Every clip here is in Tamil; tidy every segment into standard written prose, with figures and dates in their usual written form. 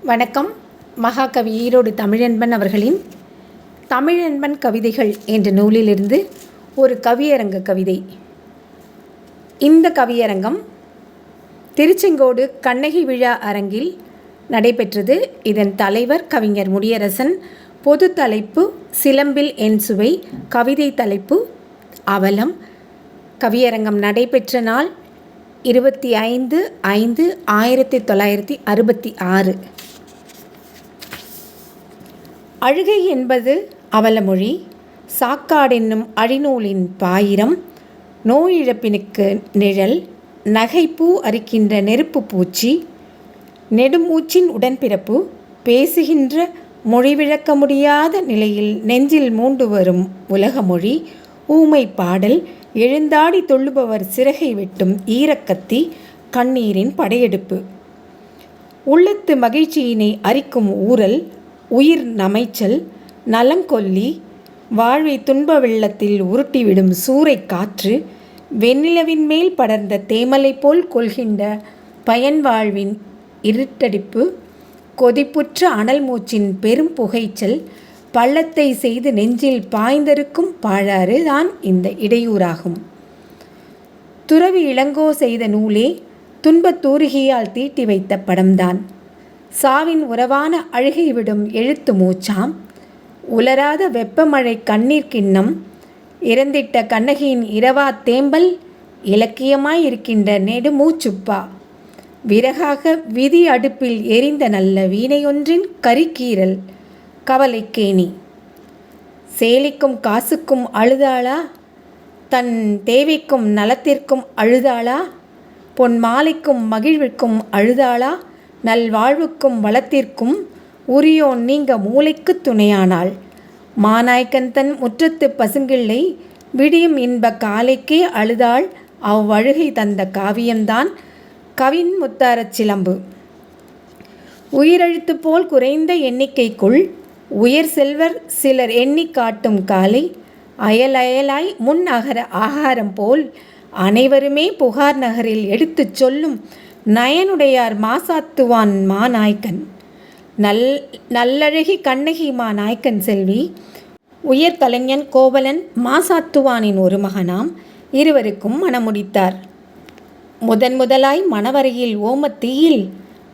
வணக்கம். மகாகவி ஈரோடு தமிழன்பன் அவர்களின் தமிழன்பன் கவிதைகள் என்ற நூலிலிருந்து ஒரு கவியரங்க கவிதை. இந்த கவியரங்கம் திருச்செங்கோடு கண்ணகி விழா அரங்கில் நடைபெற்றது. இதன் தலைவர் கவிஞர் முடியரசன். பொது தலைப்பு சிலம்பில் என் சுவை. கவிதை தலைப்பு அவலம். கவியரங்கம் நடைபெற்ற நாள் 25/5/1966. அழுகை என்பது அவலமொழி. சாக்காடென்னும் அழிநூலின் பாயிரம். நோயிழப்பினுக்கு நிழல். நகைப்பூ அரிக்கின்ற நெருப்பு பூச்சி. நெடுமூச்சின் உடன்பிறப்பு. பேசுகின்ற மொழி விளக்க முடியாத நிலையில் நெஞ்சில் மூண்டு வரும் உலகமொழி. ஊமை பாடல். எழுந்தாடி தொள்ளுபவர் சிறகை வெட்டும் ஈரக்கத்தி. கண்ணீரின் படையெடுப்பு. உள்ளத்து மகிழ்ச்சியினை அரிக்கும் ஊரல். உயிர் நமைச்சல். நலங்கொல்லி. வாழ்வை துன்ப வெள்ளத்தில் உருட்டிவிடும் சூறை காற்று. வெண்ணிலவின் மேல் படர்ந்த தேமலை போல் கொள்கின்ற பயன்வாழ்வின் இருட்டடிப்பு. கொதிப்புற்ற அனல் மூச்சின் பெரும் புகைச்சல். பள்ளத்தை செய்து நெஞ்சில் பாய்ந்தருக்கும் பாழாறு தான் இந்த இடையூறாகும். துறவி இளங்கோ செய்த நூலே துன்பத் தூரிகையால் தீட்டி வைத்த படம்தான். சாவின் உறவான அழுகை விடும் எழுத்து மூச்சாம். உலராத வெப்பமழை கண்ணீர் கிண்ணம். இறந்திட்ட கண்ணகியின் இரவா தேம்பல். இலக்கியமாயிருக்கின்ற நெடுமூச்சுப்பா. விறகாக விதி அடுப்பில் எரிந்த நல்ல வீணையொன்றின் கரிக்கீரல். கவலைக்கேணி. சேலிக்கும் காசுக்கும் அழுதாளா? தன் தேவைக்கும் நலத்திற்கும் அழுதாளா? பொன் மாலைக்கும் மகிழ்விற்கும் அழுதாளா? நல்வாழ்வுக்கும் வளத்திற்கும் உரியோன் நீங்க மூளைக்கு துணையானாள். மாநாய்க்கன் தன் முற்றத்து பசுங்கிள்ளை விடியும் இன்ப காலைக்கே அழுதாள். அவ்வழுகை தந்த காவியம்தான் கவின் முத்தாரச் சிலம்பு. உயிரெழுத்து போல் குறைந்த எண்ணிக்கைக்குள் உயர் செல்வர் சிலர் எண்ணி காட்டும் காலை. அயலாய் முன் அகர ஆகாரம் போல் அனைவருமே புகார் நகரில் எடுத்துச் சொல்லும் நயனுடையார் மாசாத்துவான் மாநாய்க்கன். நல்லழகி கண்ணகி மாநாய்க்கன் செல்வி. உயர் கலைஞன் கோவலன் மாசாத்துவானின் ஒரு மகனாம். இருவருக்கும் மணமுடித்தார். முதலாய் மணவரையில் ஓமத்தீயில்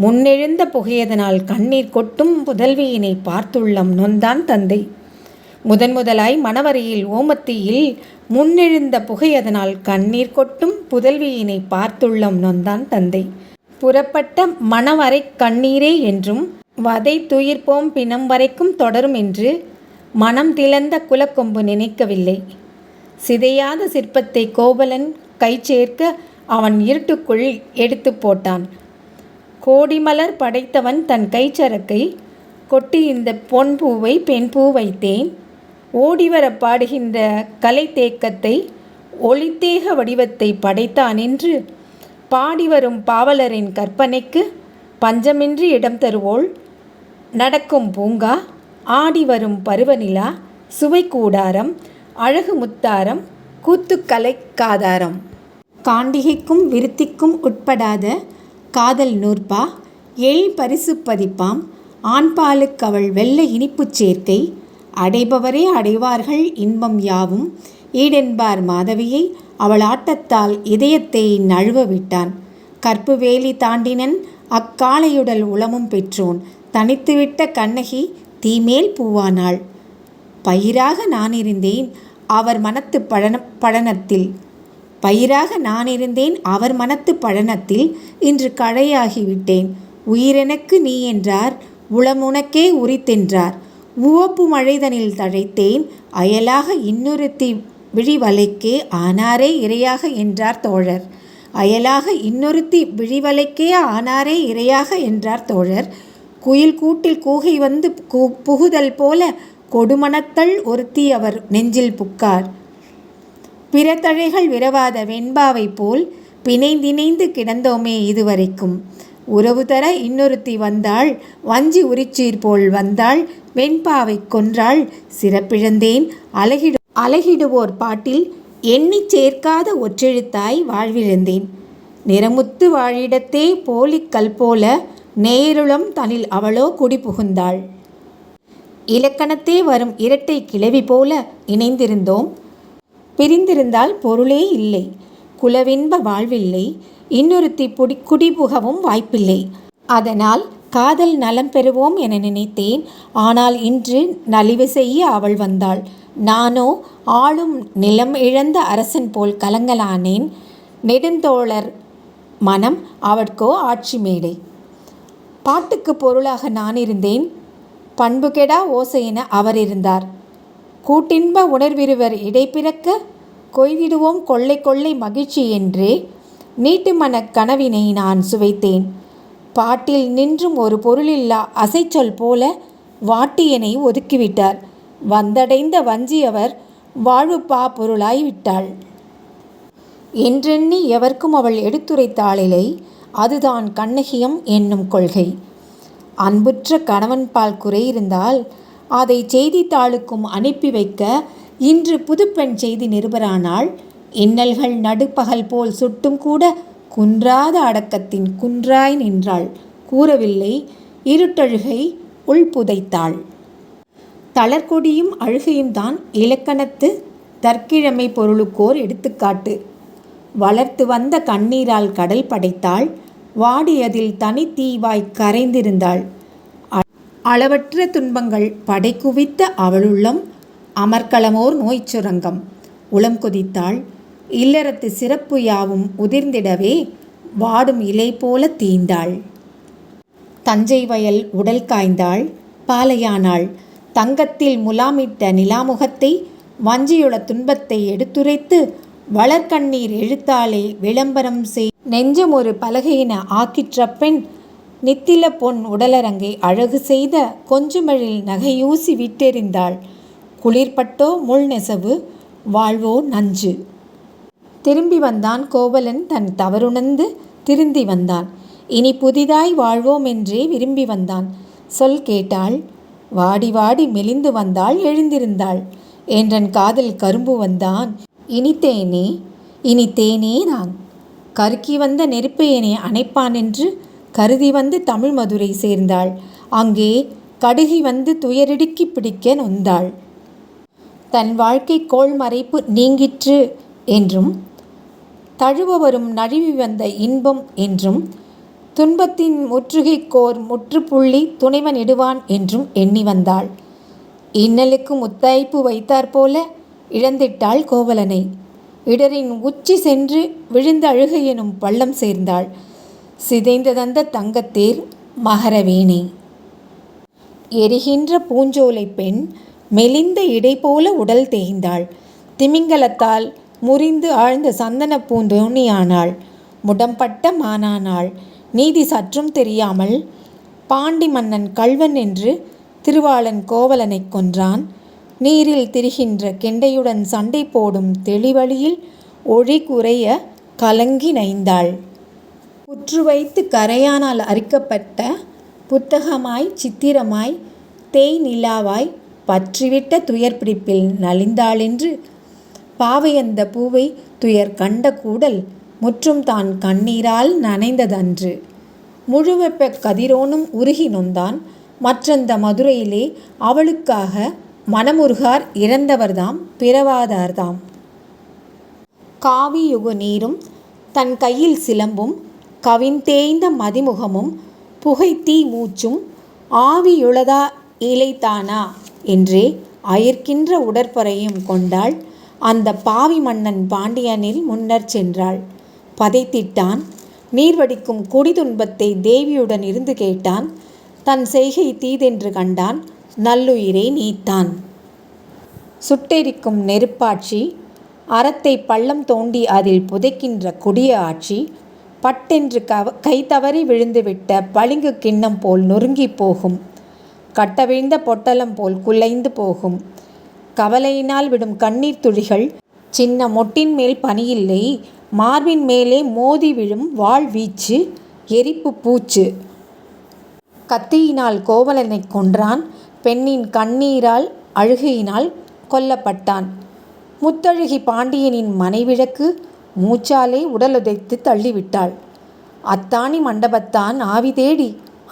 முன்னெழுந்த புகையதனால் கண்ணீர் கொட்டும் புதல்வியினை பார்த்துள்ளம் நொந்தான் தந்தை. முதலாய் மணவரையில் ஓமத்தீயில் முன்னெழுந்த புகையதனால் கண்ணீர் கொட்டும் புதல்வியினை பார்த்துள்ளம் நொந்தான் தந்தை. புறப்பட்ட மணவரை கண்ணீரே என்றும் வதை துயிர்ப்போம் பிணம் வரைக்கும் தொடரும் என்று மனம் திளந்த குலக்கொம்பு நினைக்கவில்லை. சிதையாத சிற்பத்தை கோவலன் கை சேர்க்க அவன் இருட்டுக்குள் எடுத்து போட்டான். கோடிமலர் படைத்தவன் தன் கைச்சரக்கை கொட்டி இந்த பொன் பூவை பெண் பூ வைத்தேன். ஓடிவர பாடுகின்ற கலை தேக்கத்தை ஒளித்தேக வடிவத்தை படைத்தான் என்று பாடிவரும் பாவலரின் கற்பனைக்கு பஞ்சமின்றி இடம் தருவோள். நடக்கும் பூங்கா. ஆடிவரும் பருவநிலா. சுவை கூடாரம். அழகு முத்தாரம். கூத்துக்கலை காதாரம். காண்டிகைக்கும் விருத்திக்கும் உட்படாத காதல் நூற்பா. எழில் பரிசு பதிப்பாம். ஆண்பாலுக்கு அவள் வெள்ள இனிப்புச் சேர்க்கை. அடைபவரே அடைவார்கள் இன்பம் யாவும். ஈடென்பார் மாதவியை அவள் ஆட்டத்தால் இதயத்தை நழுவ விட்டான். கற்பு வேலி தாண்டினன் அக்காளையுடல் உளமும் பெற்றோன். தனித்துவிட்ட கண்ணகி தீமேல் பூவானாள். பயிராக நான் இருந்தேன் அவர் மனத்து பழனத்தில். பயிராக நான் இருந்தேன் அவர் மனத்து பழனத்தில். இன்று கழையாகிவிட்டேன். உயிரெனக்கு நீ என்றார். உளமுனக்கே உரித்தென்றார். உவப்பு மழைதனில் தழைத்தேன். அயலாக இன்னொருத்தி விழிவலைக்கே ஆனாரே இரையாக என்றார் தோழர். அயலாக இன்னொருத்தி விழிவலைக்கே ஆனாரே இரையாக என்றார் தோழர். குயில் கூட்டில் கூகை வந்து புகுதல் போல கொடுமணத்தள் ஒருத்தி அவர் நெஞ்சில் புக்கார். பிறத்தழைகள் விரவாத வெண்பாவை போல் பிணைந்திணைந்து கிடந்தோமே இதுவரைக்கும். உறவு தர இன்னொருத்தி வந்தாள். வஞ்சி உரிச்சீர் போல் வந்தாள். வெண்பாவை கொன்றாள். சிறப்பிழந்தேன் அழகிடுவோர் பாட்டில் எண்ணிச் சேர்க்காத ஒற்றெழுத்தாய் வாழ்விழந்தேன். நிறமுத்து வாழிடத்தே போலிக்கல் போல நேருளம் தனில் அவளோ குடி புகுந்தாள். இலக்கணத்தே வரும் இரட்டை கிளவி போல இணைந்திருந்தோம். பிரிந்திருந்தால் பொருளே இல்லை. குலவின்ப வாழ்வில்லை. இன்னொருத்தி குடிபுகவும் வாய்ப்பில்லை. அதனால் காதல் நலம் பெறுவோம் என நினைத்தேன். ஆனால் இன்று நலிவு செய்ய அவள் வந்தாள். நானோ ஆளும் நிலம் இழந்த அரசன் போல் கலங்கலானேன். நெடுந்தோழர் மனம் அவட்கோ ஆட்சி மேடை. பாட்டுக்கு பொருளாக நான் இருந்தேன். பண்புகெடா ஓசையென அவர் இருந்தார். கூட்டின்ப உணர்விருவர் இடைப்பிறக்க கொய்திடுவோம் கொள்ளை கொள்ளை மகிழ்ச்சி என்றே நீட்டுமனக் கனவினை நான் சுவைத்தேன். பாட்டில் நின்றும் ஒரு பொருளில்லா அசைச்சொல் போல வாட்டியனை ஒதுக்கிவிட்டார். வந்தடைந்த வஞ்சியவர் வாழ்வுப்பா பொருளாய் விட்டாள் என்றெண்ணி எவர்க்கும் அவள் எடுத்துரைத்தாளிலை. அதுதான் கண்ணகியம் என்னும் கொள்கை. அன்புற்ற கணவன்பால் குறை இருந்தால் அதை செய்தித்தாளுக்கும் அனுப்பி வைக்க இன்று புதுப்பெண் செய்தி நிருபரானாள். இன்னல்கள் நடுப்பகல் போல் சுட்டும் கூட குன்றாத அடக்கத்தின் குன்றாய் நின்றாள். கூறவில்லை, இருட்டழுகை உள்புதைத்தாள். தளர்கொடியும் அழுகையும் தான் இலக்கணத்து தற்கிழமை பொருளுக்கோர் எடுத்துக்காட்டு. வளர்த்து வந்த கண்ணீரால் கடல் படைத்தாள். வாடியதில் தனித்தீவாய் கரைந்திருந்தாள். அளவற்ற துன்பங்கள் படைக்குவித்த அவளுள்ளம் அமர்க்களமோர் நோய் சுரங்கம். உளம் கொதித்தாள். இல்லறத்து சிறப்பு யாவும் உதிர்ந்திடவே வாடும் இலை போல தீந்தாள். தஞ்சை வயல் உடல் காய்ந்தாள். பாலையானாள். தங்கத்தில் முலாமிட்ட நிலாமுகத்தை வஞ்சியுள துன்பத்தை எடுத்துரைத்து வளர்கண்ணீர் எழுத்தாலே விளம்பரம் செய் நெஞ்சம் ஒரு பலகையின ஆக்கிற்ற பெண் நித்தில பொன் உடலரங்கை அழகு செய்த கொஞ்சுமழில் நகையூசி விட்டெறிந்தாள். குளிர்பட்டோ முள் நெசவு, வாழ்வோ நஞ்சு. திரும்பி வந்தான் கோவலன் தன் தவறுணர்ந்து திருந்தி வந்தான். இனி புதிதாய் வாழ்வோம் என்றே விரும்பி வந்தான். சொல் கேட்டாள். வாடி வாடி மெலிந்து வந்தாள் எழுந்திருந்தாள். என்றன் காதல் கரும்பு வந்தான். இனித்தேனே இனித்தேனே நான். கருக்கி வந்த நெருப்பையனை அணைப்பான் என்று கருதி வந்து தமிழ் மதுரை சேர்ந்தாள். அங்கே கடுகி வந்து துயரிடுக்கி பிடிக்க நொந்தாள். தன் வாழ்க்கை கோள் மறைப்பு நீங்கிற்று என்றும் தழுவ வரும் நழுவி வந்த இன்பம் என்றும் துன்பத்தின் முற்றுகைக்கோர் முற்றுப்புள்ளி துணைவன் இடுவான் என்றும் எண்ணி வந்தாள். இன்னலுக்கு முத்தாய்ப்பு வைத்தாற்போல இழந்திட்டாள் கோவலனை. இடரின் உச்சி சென்று விழுந்த அழுகை எனும் பள்ளம் சேர்ந்தாள். சிதைந்ததந்த தங்கத்தேர் மகரவேணி. எரிகின்ற பூஞ்சோலை பெண் மெலிந்த இடை போல உடல் தேய்ந்தாள். திமிங்கலத்தால் முறிந்து ஆழ்ந்த சந்தன பூந்தோணியானாள். முடம்பட்ட மானானாள். நீதி சற்றும் தெரியாமல் பாண்டி மன்னன் கள்வன் என்று திருவாளன் கோவலனை கொன்றான். நீரில் திரிகின்ற கெண்டையுடன் சண்டை போடும் தெளிவழியில் ஒளி குறைய கலங்கி நைந்தாள். புற்று வைத்து கரையானால் அரிக்கப்பட்ட புத்தகமாய் சித்திரமாய் தேய் நிலாவாய் பற்றிவிட்ட துயர் பிடிப்பில் நலிந்தாளென்று பாவையந்த பூவை துயர் கண்ட கூடல் முற்றும் தான் கண்ணீரால் நனைந்ததன்று. முழுவெப்ப கதிரோனும் உருகி நொந்தான். மற்றந்த மதுரையிலே அவளுக்காக மனமுருகார் இறந்தவர்தாம் பிறவாதார்தாம். காவியுகு நீரும் தன் கையில் சிலம்பும் கவின்தேய்ந்த மதிமுகமும் புகைத்தீ மூச்சும் ஆவியுளதா இலைத்தானா என்றே அயர்க்கின்ற உடற்பறையும் கொண்டாள். அந்த பாவி மன்னன் பாண்டியனில் முன்னர் சென்றாள். பதைத்திட்டான். நீர்வடிக்கும் கொடி துன்பத்தை தேவியுடன் இருந்து கேட்டான். தன் செய்கை தீதென்று கண்டான். நல்லுயிரை நீத்தான். சுட்டெரிக்கும் நெருப்பாட்சி, அறத்தை பள்ளம் தோண்டி அதில் புதைக்கின்ற கொடிய ஆட்சி, பட்டென்று கை தவறி விழுந்துவிட்ட பளிங்கு கிண்ணம் போல் நொறுங்கி போகும். கட்டவிழ்ந்த பொட்டலம் போல் குலைந்து போகும். கவலையினால் விடும் கண்ணீர் துளிகள் சின்ன மொட்டின் மேல் பனியில்லை, மார்பின் மேலே மோதி விழும் வாள் வீச்சு, எரிப்பு பூச்சு. கத்தியினால் கோவலனை கொன்றான். பெண்ணின் கண்ணீரால் அழுகையினால் கொல்லப்பட்டான். முத்தழகி பாண்டியனின் மனைவிழக்கு மூச்சாலே உடலுதைத்து தள்ளிவிட்டாள். அத்தாணி மண்டபத்தான் ஆவி தேடி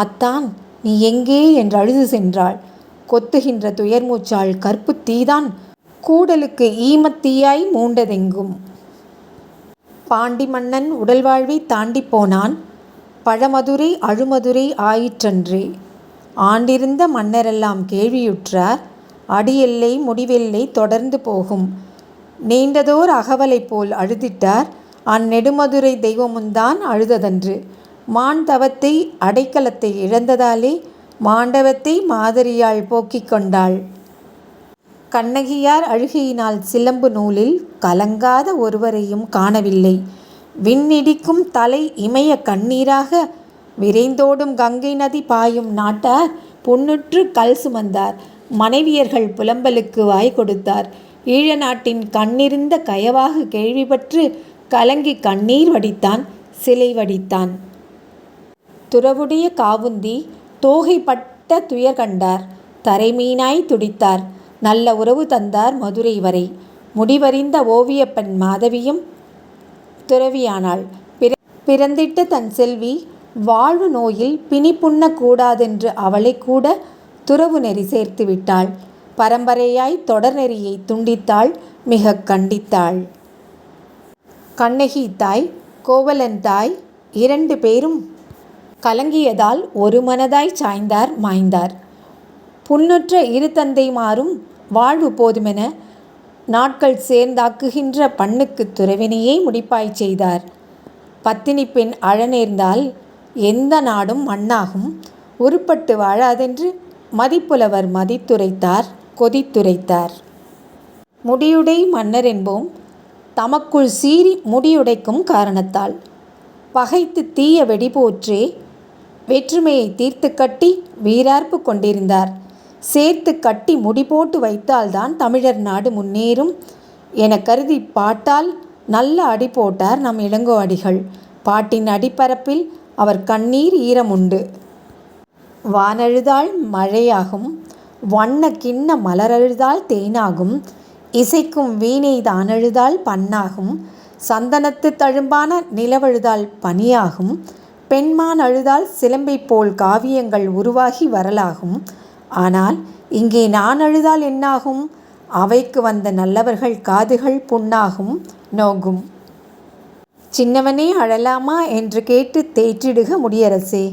அத்தான் நீ எங்கே என்று அழுது சென்றாள். கொத்துகின்ற துயர்மூச்சாள் கற்பு தீதான் கூடலுக்கு ஈமத்தீயாய் மூண்டதெங்கும். பாண்டி மன்னன் உடல் வாழ்வை தாண்டி போனான். பழமதுரை அழுமதுரை ஆயிற்றன்றே. ஆண்டிருந்த மன்னரெல்லாம் கேள்வியுற்றார். அடியெல்லை முடிவெல்லை தொடர்ந்து போகும். நீண்டதோர் அகவலை போல் அழுதிட்டார். அந்நெடுமதுரை தெய்வமுந்தான் அழுததன்று. மான் தவத்தை அடைக்கலத்தை இழந்ததாலே மாண்டவத்தை மாதரியாள் போக்கிக் கொண்டாள். கண்ணகியார் அழுகையினால் சிலம்பு நூலில் கலங்காத ஒருவரையும் காணவில்லை. விண்ணிடிக்கும் தலை இமய கண்ணீராக விரைந்தோடும் கங்கை நதி பாயும் நாட்டார் பொன்னுற்று கல் சுமந்தார். மனைவியர்கள் புலம்பலுக்கு வாய் கொடுத்தார். ஈழ நாட்டின் கண்ணிருந்த கயவாக கேள்விப்பற்று கலங்கி கண்ணீர் வடித்தான், சிலை வடித்தான். துறவுடைய காவுந்தி தோகைப்பட்ட துயர் கண்டார். தரைமீனாய் துடித்தார். நல்ல உறவு தந்தார் மதுரை வரை. முடிவறிந்த ஓவியப்பெண் மாதவியும் துறவியானாள். பிறந்திட்ட தன் செல்வி வாழ்வு நோயில் பிணிப்புண்ண கூடாதென்று அவளை கூட துறவு நெறி சேர்த்து விட்டாள். பரம்பரையாய் தொடர் நெறியை துண்டித்தாள், மிக கண்டித்தாள். கண்ணகி தாய் கோவலன் தாய் 2 பேரும் கலங்கியதால் ஒரு மனதாய் சாய்ந்தார் மாய்ந்தார். புண்ணுற்ற இரு தந்தைமாரும் வாழ்வு போதுமென நாட்கள் சேர்ந்தாக்குகின்ற பண்ணுக்கு துறவினையே முடிப்பாய் செய்தார். பத்தினி பெண் அழ நேர்ந்தால் எந்த நாடும் மண்ணாகும். உருப்பட்டு வாழாதென்று மதிப்புலவர் மதித்துரைத்தார், கொதித்துரைத்தார். முடியுடை மன்னர் என்போம் தமக்குள் சீறி முடியுடைக்கும் காரணத்தால். பகைத்து தீய வெடிபோற்றே வேற்றுமையை தீர்த்து கட்டி வீரார்ப்பு கொண்டிருந்தார். சேர்த்து கட்டி முடிபோட்டு வைத்தால்தான் தமிழர் நாடு முன்னேறும் என கருதி பாட்டால் நல்ல அடி போட்டார் நம் இளங்கோ அடிகள். பாட்டின் அடிப்பரப்பில் அவர் கண்ணீர் ஈரமுண்டு. வானழுதால் மழையாகும், வண்ண கிண்ண மலரழுதால் தேனாகும், இசைக்கும் வீணை தானழுதால் பண்ணாகும், சந்தனத்து தழும்பான நிலவழுதால் பனியாகும், பெண்மான் அழுதால் சிலம்பை போல் காவியங்கள் உருவாகி வரலாகும். ஆனால் இங்கே நான் அழுதால் என்னாகும்? அவைக்கு வந்த நல்லவர்கள் காதுகள் புண்ணாகும், நோகும். சின்னவனே அழலாமா என்று கேட்டு தேற்றிடுக முடியரசே.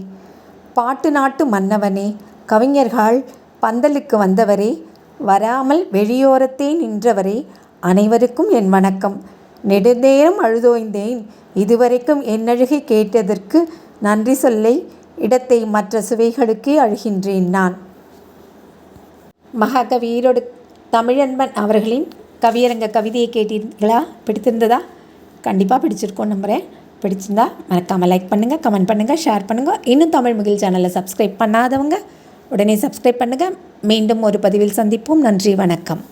பாட்டு நாட்டு மன்னவனே, கவிஞர்கள் பந்தலுக்கு வந்தவரே, வராமல் வெளியோரத்தே நின்றவரே, அனைவருக்கும் என் வணக்கம். நெடுநேரம் அழுதோய்ந்தேன். இதுவரைக்கும் என்னழுகை கேட்டதற்கு நன்றி சொல்லை இடத்தை மற்ற சுவைகளுக்கே அழுகின்றேன் நான். மகாகவி ஈரோடு தமிழன்பன் அவர்களின் கவியரங்க கவிதையை கேட்டீர்களா? பிடித்திருந்ததா? கண்டிப்பாக பிடிச்சிருக்கோன்னு நம்புகிறேன். பிடிச்சிருந்தா மறக்காமல் லைக் பண்ணுங்கள், கமெண்ட் பண்ணுங்கள், ஷேர் பண்ணுங்கள். இன்னும் தமிழ் முகில் சேனலை சப்ஸ்கிரைப் பண்ணாதவங்க உடனே சப்ஸ்கிரைப் பண்ணுங்கள். மீண்டும் ஒரு பதிவில் சந்திப்போம். நன்றி, வணக்கம்.